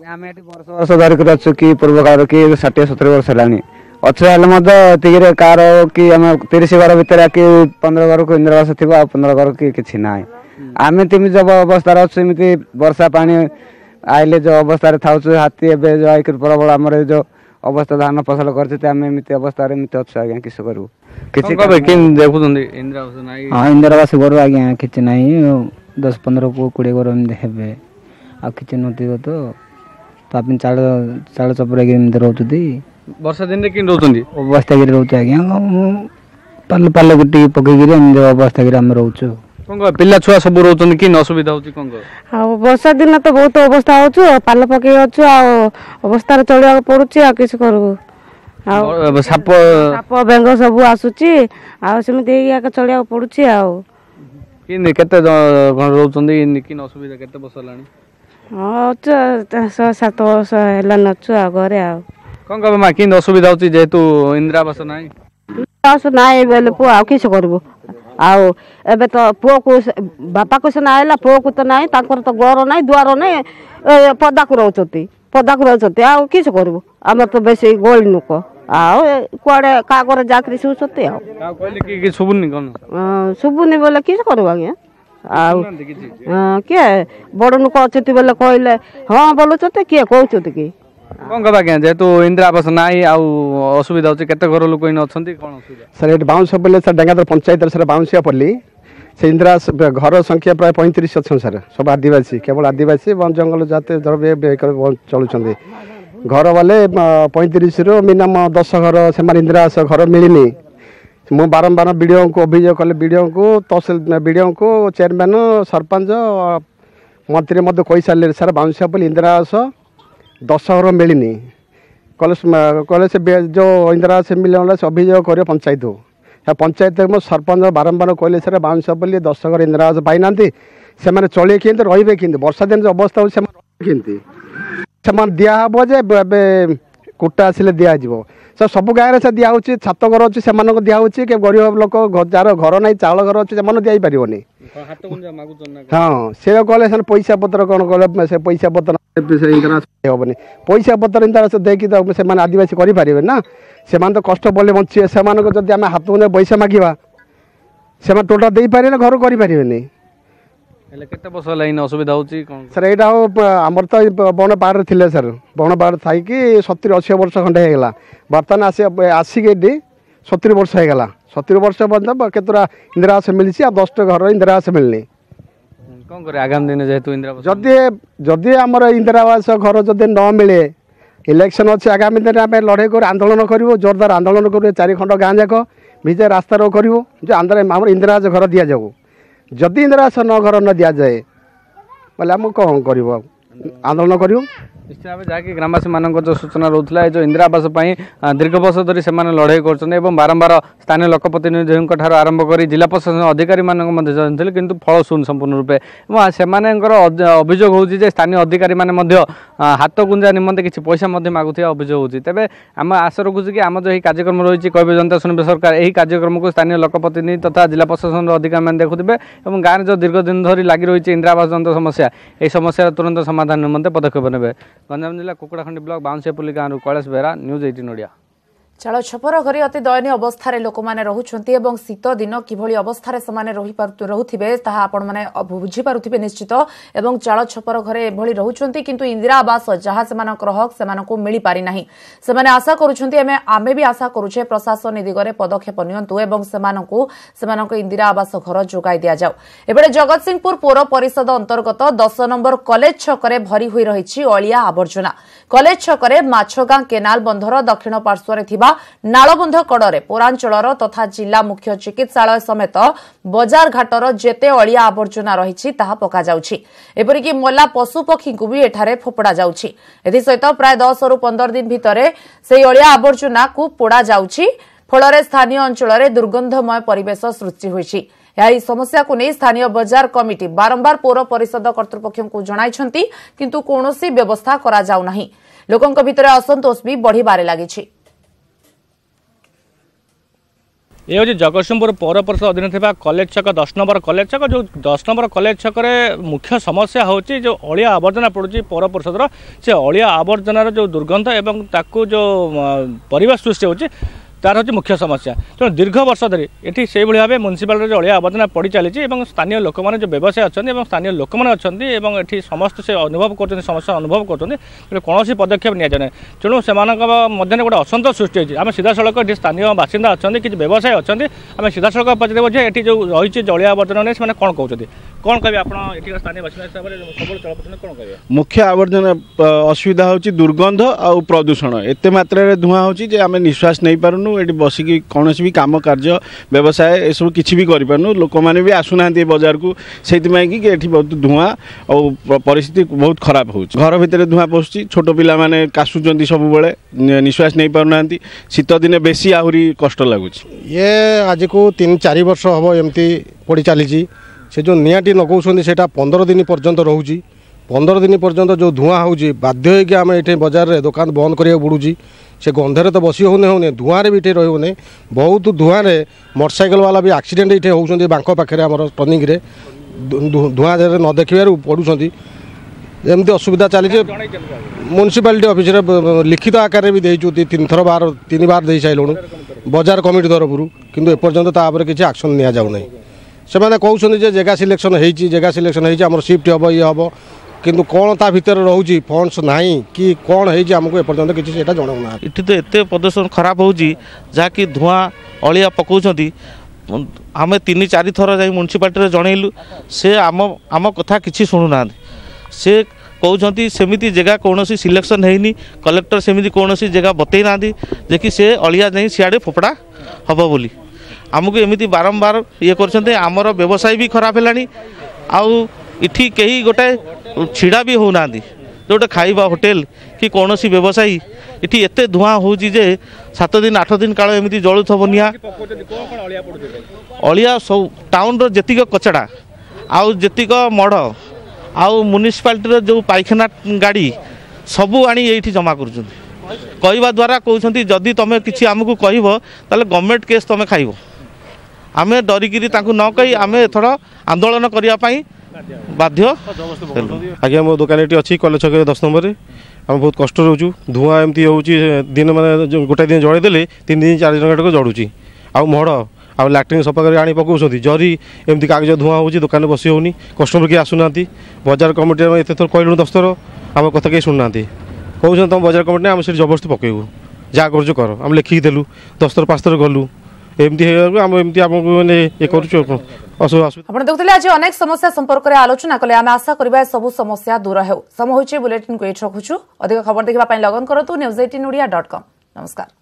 आम ये वर्ष वर्ष धरिक अच्छु कि पूर्व काल कि 60-70 वर्ष है अच्छे कार कि 30 घर भितर कि 15 घर को इंदिरा आवास थी 15 घर कि किसी ना आम तमी जब अवस्था अच्छे वर्षा पानी आइले जो अवस्था था हाथी एवं जो आई प्रबल आम जो अवस्था धान फसल करते अवस्था अच्छे आज्ञा किस करूँ हाँ इंदिरा आवास घर आज्ञा कि ना 10-15 20 घर हे आ कि नथिब तो आप चाल चपर रोच वर्षा दिन कि अवस्था रोचे आज्ञा पाल पाल गुटी पकईकि अवस्था आम रोचु पिला छुआ सब रोचन कि असुविधा वर्षा दिन तो बहुत अवस्था हो पाल पकई अच्छु अवस्था चलिया पड़ुची आ किस करू साप साप बेंग सब आसुची आमती चलिया पड़ुची केते रोचन कि असुविधा केते वर्ष हाँ 6-7 वर्ष है नचु घरे कौन कह माँ कि असुविधा होती जेहेतु इंदिरा आवास ना बेले पुआ आ किस करू एबे तो पुओ को बापा को सीना आइला पुओ को तो ना तो घर ना दुआर ना पदा को रोचती आ किस करू आम तो बेस गली नुक आड़े क्या जात्री शुचती शुभुनी बोले किस करू आज्ञा किए बड़ लोक अच्छे बोले कहले हाँ बोलुचे किए कहते कि कौन कह आज्ञा जेहेतु इंदिरा आवास ना असुविधा होती केते घर लोक अच्छा कौन सर ये बाउंसियापल्ली सर डेंगादर पंचायत सर बाउंसियापल्ली से इंदिरा घर संख्या प्राय 35 अच्छा सर सब आदिवासी केवल आदिवासी वन जंगल जाते चलुं घर वाले 35 रु मिनिमम 10 घर से इंदिरा आवास घर मिलनी मु बारंबार बीडीओ को अभियोग कले बीडीओ को तहसिल बीडीओ को चेयरमैन सरपंच मंत्री मध्य कही सारे सर बाउंसियापल्ली इंदिरा आवास 10 घर मिलनी कले से जो इंदिरा आवास मिलने से अभियोग कर पंचायत पंचायत मो सरपंच बारंबार कहले सर बाउंसियापल्ली 10 घर इंदिरा आवास पाई ना से चलिए कि रे कि वर्षा दिन अवस्था से दिहब जे कुटा आसिले दिज्व सर सब गाँव से दिहूँ छात घर अच्छे से दिहूँ कि गरीब लोक जार घर ना चाउल घर अच्छे से दी पारे हाँ से कहले पैसा पतर कौन कहले से पैसा पतर हेनी पैसा पतर इंदिरा देखी तो से आदिवासी करें ना से तो कष्ट पड़े बचे से जब आम हाथ में पैसा मांगा से टोटा दे पारे ना घर करें असुविधा सर यहाँ आमर तो बण पहाड़ थे सर बण पहाड़ थी 70-80 वर्ष खंडे होगा बर्तमान आसिक 70 वर्ष होगा 70 वर्ष पर्यटन केतरा इंदिरा आवास मिली 10 घर इंदिरा आवास मिलनी कौन करे आगामी दिन जेहेतु इंदिरा जदि आमर इंदिरा आवास घर जदि न मिले इलेक्शन अच्छे आगामी दिन आम लड़े कर आंदोलन करूँ जोरदार आंदोलन करूँ 4 खंड गाँ जाक ଭିତରେ ରାସ୍ତା ରୋକ କରିବ ଯେ ଆମର ଇନ୍ଦିରାବାସ ଘର ଦିଆଯାଉ। ଯଦି ଇନ୍ଦିରାବାସ ଘର ନ ଦିଆଯାଏ ବୋଲେ ଆମେ କ'ଣ କରିବୁ ଆଉ ଆନ୍ଦୋଳନ କରିବୁ। निश्चित भाव जहाँकि ग्रामवासी मान जो सूचना रोला जो इंदिरा आवास दीर्घ वर्ष धरी से लड़ाई कर बारंबार स्थानीय लोकप्रतिनिधि आरंभ कर जिला प्रशासन अधिकारी मानते किंतु फल शून्य संपूर्ण रूपे से अभियोग हो स्थानीय अधिकारी मैंने हाथ गुंजा निमंते किसी पैसा मागुवा अभियोग होती तेज आम आशा रखुँ कि आम जो कार्यक्रम रही कहबे जनता शुणवे सरकार यही कार्यक्रम को स्थानीय लोकप्रतिनिधि तथा जिला प्रशासन अधिकारी मैंने देखुवे और गाँव में जो दीर्घ दिन धरी लगी रही इंदिरा आवास जनित समस्या यह समस्या तुरंत समाधान निमंते पदक्षेप ने गंजाम जिला कुकुड़ाखंडी ब्लॉक बाउंसियापल्ली गाँव कैलाश बेहरा न्यूज 18 ओडिया। चाल छपर घरे अति दयनीय अवस्था लोक मैंने रोचंती और शीत दिन किभली अवस्था रुथिबे ताहा आपण माने बुझी पारुथिबे निश्चित एवं चाल छपर घरे एभली रहउचंती किंतु इंदिरा आवास जहाँ सेमानकर हक सेमानकु मिली पारि नाही सेमाने आशा करूछंती आमे भी आशा करूछे प्रशासन ए दिगरे पदक्षेप नियंतु एवं सेमानकु इंदिरा आवास घर जोगाई दिया जाऊ। एबेले जगतसिंहपुर पौर परिषद अंतर्गत 10 नंबर कॉलेज छकरे भरी होई रहिछि अलिया आवर्जना। कॉलेज छकरे माछगां केनाल बंधर दक्षिण पार्श्वरे थिबा नालबंध कड़े पौरांचल तथा जिला मुख्य चिकित्सालय समेत बजार घाटर जेते अलिया आवर्जना रही पका एपरिक मल्ला पशुपक्षी को भी एठारे फोपड़ा जाउछि। एथिसहित प्राय 10 रु 15 दिन भितर से अलिया आवर्जना को पोड़ा जाउछि फल स्थानीय अंचल दुर्गंधमय परिवेश सृष्टि होइछि। यही समस्या को नहीं स्थानीय बजार कमिटी बारंबार पौर परिषद कर्तृपक्ष को जणाइछंती किंतु कोनोसी व्यवस्था करा जाउ नाही। लोकंक भितर असंतोष भी बढ़िबारे लागिछि। ये हूँ जगतसिंहपुर पौर परिषद अधीन थी कॉलेज छक 10 नंबर कॉलेज छक जो 10 नंबर कॉलेज छक मुख्य समस्या होची जो अलिया आवर्जना पड़ुची पौर परिषद से अलिया आवर्जनार जो दुर्गंध एवं ताकू जो परिवेश सृष्टि होची तार हूँ मुख्य समस्या। तेणु दीर्घ वर्ष धरी ये से भाव म्यूनिसिपालिटी जो अलिया आवर्जना पड़ चली स्थानीय लोक मैंने जो व्यवसाय अच्छा स्थानीय लोक मैंने अच्छा समस्त से अनुभव कर समस्या अनुभव कर कौन पदक्षेप नि जाए तेणु से गोटे असंतोष सृष्टि होती आम सीधा सड़क ये स्थानीय बासिंदा अच्छा किसी व्यवसाय अच्छा आम सीधा सड़क पचारे ये जो रही अलिया आवर्जना नहीं से कौन कहते कौन कहे आप स्थानीय बासिंदा हिसाब से सब कौन कहे मुख्य आवर्जना असुविधा हूँ दुर्गंध आ प्रदूषण एत मात्रा धुआं होची आम निश्वास नहीं पारुनु ये बसिकी कौन भी काम कार्य व्यवसाय ये सब किसी भी करूँ लोक मैंने भी आसुना बजार को से कि बहुत धुआं और परिस्थिति बहुत खराब हो घर भितर धुआं पशुची छोट पिला माने काशुचंती सब बेले निश्वास नहीं पारुना शीत दिन बेसी आहरी कष्ट लगुच ये आज को 3-4 वर्ष हम एमती पड़ी चली से जो निआटी लगौंट से 15 दिन पर्यंत रोचे 15 दिन पर्यंत जो धुआं हो बाध्य होगी आम ये बजार में दुकान बंद करा पड़ूँ से गंधे तो बसी होने धुआं भी ये रही बहुत धुआं मोटरसाइकेल वाला भी एक्सीडेंट ये होती बांक पाखे आम टर्निंग धुआं न देखा पड़ुं एमती असुविधा चली म्यूनिसिपालिटी ऑफिस लिखित आकार भी देचु 3 बार दे सारूँ बजार कमिटी तरफ किंतु एपर्यंत तापर किसी एक्शन नि जाऊना से कहते जगह सिलेक्शन होती जगह सिलेक्शन होती आम शिफ्ट हम ये हम किंतु कौन ता भीतर रोचे फंड्स नहीं कि कौन होमको एपर्यंत किसी से जनाऊना ये तो एत प्रदर्शन खराब हो जहाँकि धुआं अलिया पकाउछंती आम 3-4 थर जा म्यूनिसिपालिटी जनइलु से आम कथा किसी शुणुना से कहते सेमिति जगह कौन सिलेक्शन होनी कलेक्टर सेमिति कौन जगह बतई ना जे कि से अलिया नहीं सियाड़े फोपड़ा हम बोली आमको एमती बारंबार ये करमर व्यवसाय भी खराब है आउ इठी कहीं गोटे छिड़ा भी होना जो गोटे खाइबा होटेल कि कौन व्यवसायी इठी एते धुआं हो 7 दिन 8 दिन काल एमती जलुथब निआ अलिया सब टाउन जेतिक कचड़ा आउ जेतिक मड़ आउ म्यूनिसिपालिटी जो पाइखाना गाड़ी सबू आनी ये जमा करवा द्वारा कहते जदि तुम किसी आमको कह गवर्नमेंट केस तुम खाइब आम डरिकी न कही आम एथर आंदोलन करने बाध्य आज्ञा मो दुकान ये अच्छी कॉलेज छक 10 नंबर आम बहुत कष्ट रोचु धुआं एमती हो दिन मैंने गोटे दिन जड़ेदे 3 दिन 4 दिन जड़ुची आउ मड़ आ लैट्रिन सफा कर आनी पकाउछंती जरी एमती कागज धुआं हो दुकान बसी होनी कस्टमर किए आसुना बजार कमिटी एत थर कहलु 10 थर आम कथा कहीं शुणुना कहते तुम बजार कमिटी आम से जबरदस्ती पकेबू जहाँ कर कर आम लिखिकी देलु 10 थर 5 थर गलु एमती ये आपण देखुले आज अनेक समस्या संपर्क में आलोचना कले आम आशा करिबा सब समस्या दूर हो। समय होछि बुलेटिन को एठ रखुछु। अधिक खबर देखिबा पई लगन करतु news18odia.com। नमस्कार।